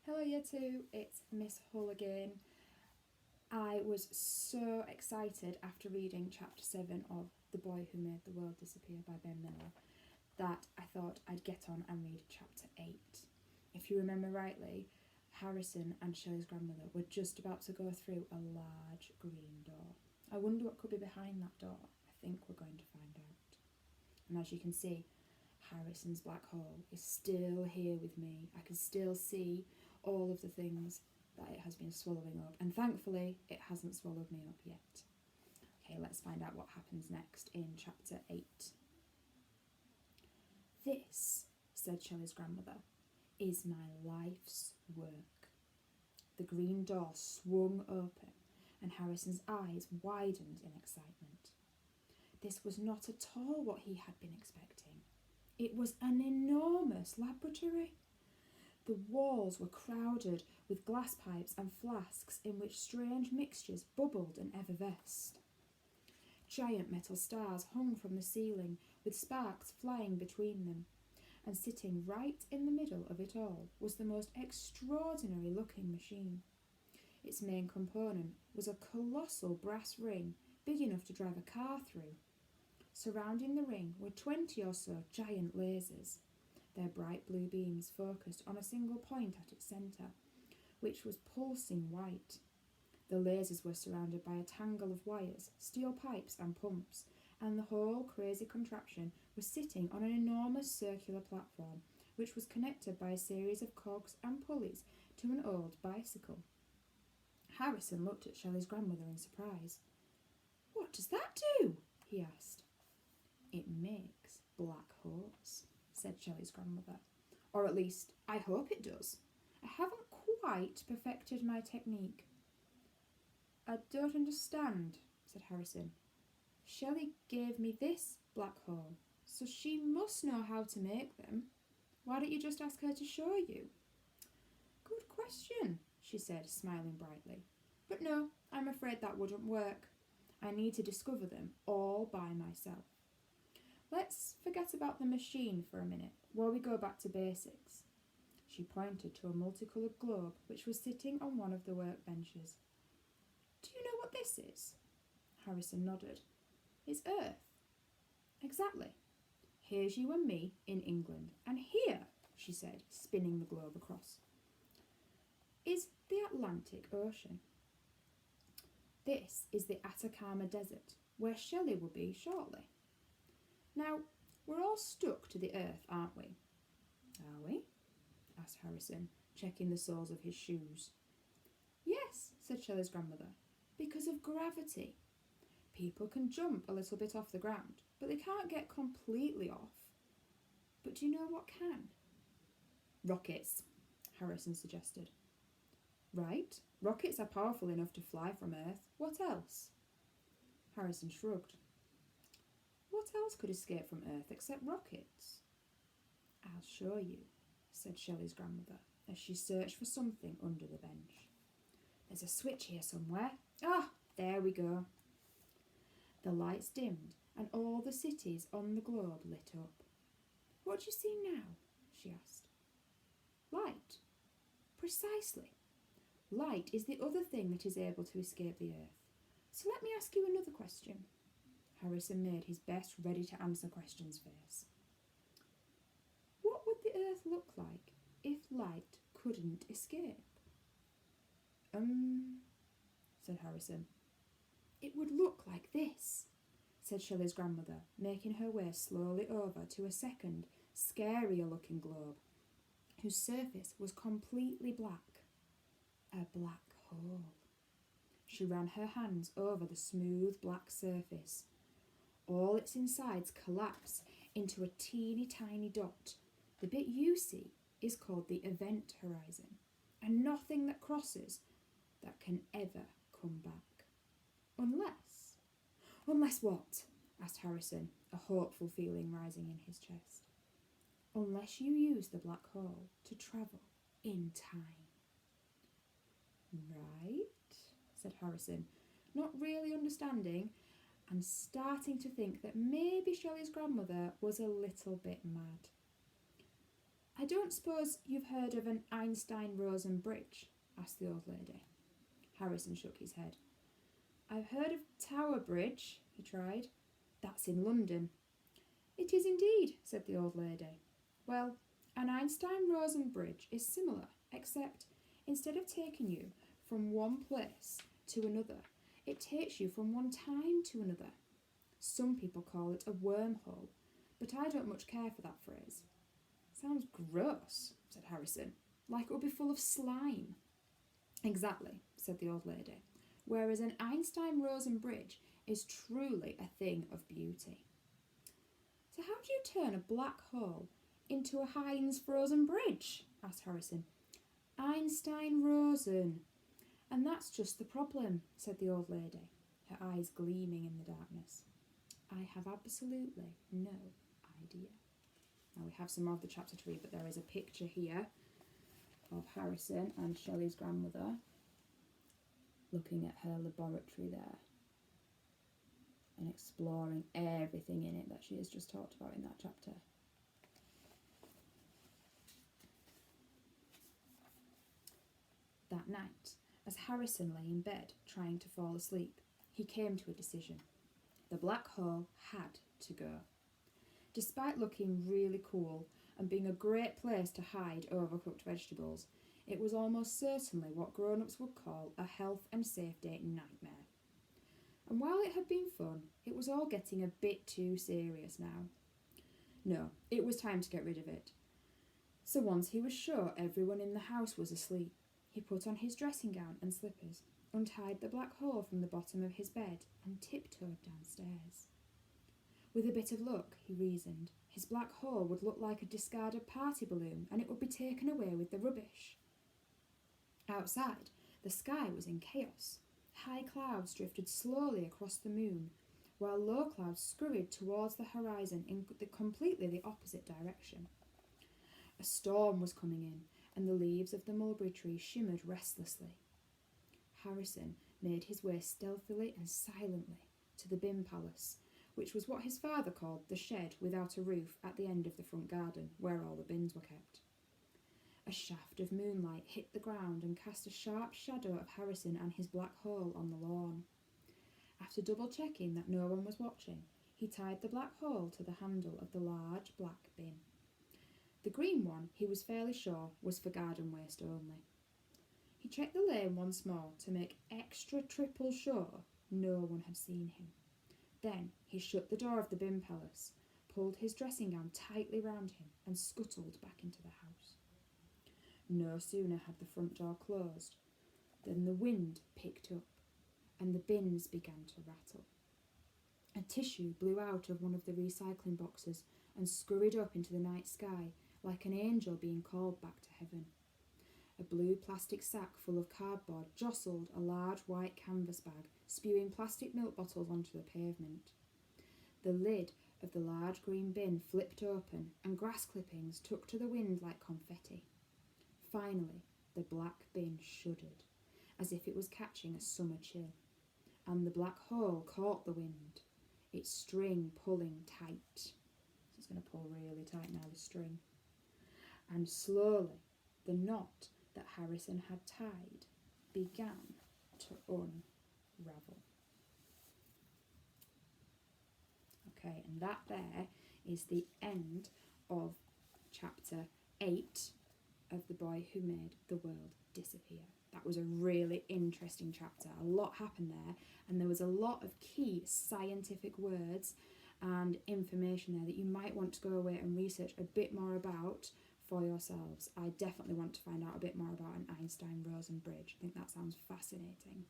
Hello Year 2, it's Miss Hull again. I was so excited after reading chapter 7 of The Boy Who Made the World Disappear by Ben Miller that I thought I'd get on and read chapter 8. If you remember rightly, Harrison and Shelley's grandmother were just about to go through a large green door. I wonder what could be behind that door. I think we're going to find out. And as you can see, Harrison's black hole is still here with me. I can still see all of the things that it has been swallowing up, and thankfully it hasn't swallowed me up yet. Okay, let's find out what happens next in chapter 8. This, said Shelley's grandmother, is my life's work. The green door swung open and Harrison's eyes widened in excitement. This was not at all what he had been expecting. It was an enormous laboratory. The walls were crowded with glass pipes and flasks in which strange mixtures bubbled and effervesced. Giant metal stars hung from the ceiling, with sparks flying between them, and sitting right in the middle of it all was the most extraordinary looking machine. Its main component was a colossal brass ring big enough to drive a car through. Surrounding the ring were 20 or so giant lasers, their bright blue beams focused on a single point at its centre, which was pulsing white. The lasers were surrounded by a tangle of wires, steel pipes and pumps, and the whole crazy contraption was sitting on an enormous circular platform, which was connected by a series of cogs and pulleys to an old bicycle. Harrison looked at Shelley's grandmother in surprise. "What does that do?" he asked. "It makes black holes," said Shelley's grandmother. "Or at least, I hope it does. I haven't quite perfected my technique." "I don't understand," said Harrison. "Shelley gave me this black hole, so she must know how to make them. Why don't you just ask her to show you?" "Good question," she said, smiling brightly. "But no, I'm afraid that wouldn't work. I need to discover them all by myself. Let's forget about the machine for a minute while we go back to basics." She pointed to a multicoloured globe which was sitting on one of the workbenches. "Do you know what this is?" Harrison nodded. "It's Earth." "Exactly. Here's you and me in England, and here," she said, spinning the globe across, "is the Atlantic Ocean. This is the Atacama Desert, where Shelley will be shortly. Now, we're all stuck to the Earth, aren't we?" "Are we?" asked Harrison, checking the soles of his shoes. "Yes," said Shelley's grandmother, "because of gravity. People can jump a little bit off the ground, but they can't get completely off. But do you know what can?" "Rockets," Harrison suggested. "Right, rockets are powerful enough to fly from Earth. What else?" Harrison shrugged. "What else could escape from Earth except rockets?" "I'll show you," said Shelley's grandmother as she searched for something under the bench. "There's a switch here somewhere. Ah, there we go." The lights dimmed and all the cities on the globe lit up. "What do you see now?" she asked. "Light." "Precisely. Light is the other thing that is able to escape the Earth. So let me ask you another question." Harrison made his best ready-to-answer questions face. "What would the Earth look like if light couldn't escape?" Said Harrison. "It would look like this," said Shelley's grandmother, making her way slowly over to a second, scarier-looking globe, whose surface was completely black. A black hole. She ran her hands over the smooth black surface. All its insides collapse into a teeny tiny dot. The bit you see is called the event horizon, and nothing that crosses that can ever come back. Unless... "Unless what?" asked Harrison, a hopeful feeling rising in his chest. "Unless you use the black hole to travel in time." "Right," said Harrison, not really understanding and starting to think that maybe Shelley's grandmother was a little bit mad. I don't suppose you've heard of an Einstein-Rosen bridge? Asked the old lady. Harrison shook his head. I've heard of Tower Bridge, he tried. That's in London. It is indeed, said the old lady. Well, an Einstein-Rosen bridge is similar, except instead of taking you from one place to another, it takes you from one time to another. Some people call it a wormhole, but I don't much care for that phrase. Sounds gross, said Harrison, like it would be full of slime. Exactly, said the old lady, whereas an Einstein-Rosen bridge is truly a thing of beauty. So how do you turn a black hole into a Heinz-Rosen bridge? Asked Harrison. Einstein-Rosen. And that's just the problem, said the old lady, her eyes gleaming in the darkness. I have absolutely no idea. Now we have some more of the chapter to read, but there is a picture here of Harrison and Shelley's grandmother looking at her laboratory there and exploring everything in it that she has just talked about in that chapter. That night, as Harrison lay in bed trying to fall asleep, he came to a decision. The black hole had to go. Despite looking really cool and being a great place to hide overcooked vegetables, it was almost certainly what grown-ups would call a health and safety nightmare. And while it had been fun, it was all getting a bit too serious now. No, it was time to get rid of it. So once he was sure everyone in the house was asleep, he put on his dressing gown and slippers, untied the black hole from the bottom of his bed, and tiptoed downstairs. With a bit of luck, he reasoned, his black hole would look like a discarded party balloon, and it would be taken away with the rubbish. Outside, the sky was in chaos. High clouds drifted slowly across the moon, while low clouds scurried towards the horizon in completely the opposite direction. A storm was coming in, and the leaves of the mulberry tree shimmered restlessly. Harrison made his way stealthily and silently to the bin palace, which was what his father called the shed without a roof at the end of the front garden, where all the bins were kept. A shaft of moonlight hit the ground and cast a sharp shadow of Harrison and his black hole on the lawn. After double-checking that no one was watching, he tied the black hole to the handle of the large black bin. The green one, he was fairly sure, was for garden waste only. He checked the lane once more to make extra triple sure no one had seen him. Then he shut the door of the bin palace, pulled his dressing gown tightly round him, and scuttled back into the house. No sooner had the front door closed than the wind picked up, and the bins began to rattle. A tissue blew out of one of the recycling boxes and scurried up into the night sky like an angel being called back to heaven. A blue plastic sack full of cardboard jostled a large white canvas bag, spewing plastic milk bottles onto the pavement. The lid of the large green bin flipped open, and grass clippings took to the wind like confetti. Finally, the black bin shuddered, as if it was catching a summer chill, and the black hole caught the wind, its string pulling tight. So it's going to pull really tight now, the string. And slowly, the knot that Harrison had tied began to unravel. Okay, and that there is the end of chapter 8 of The Boy Who Made the World Disappear. That was a really interesting chapter. A lot happened there, and there was a lot of key scientific words and information there that you might want to go away and research a bit more about for yourselves. I definitely want to find out a bit more about an Einstein-Rosen bridge. I think that sounds fascinating.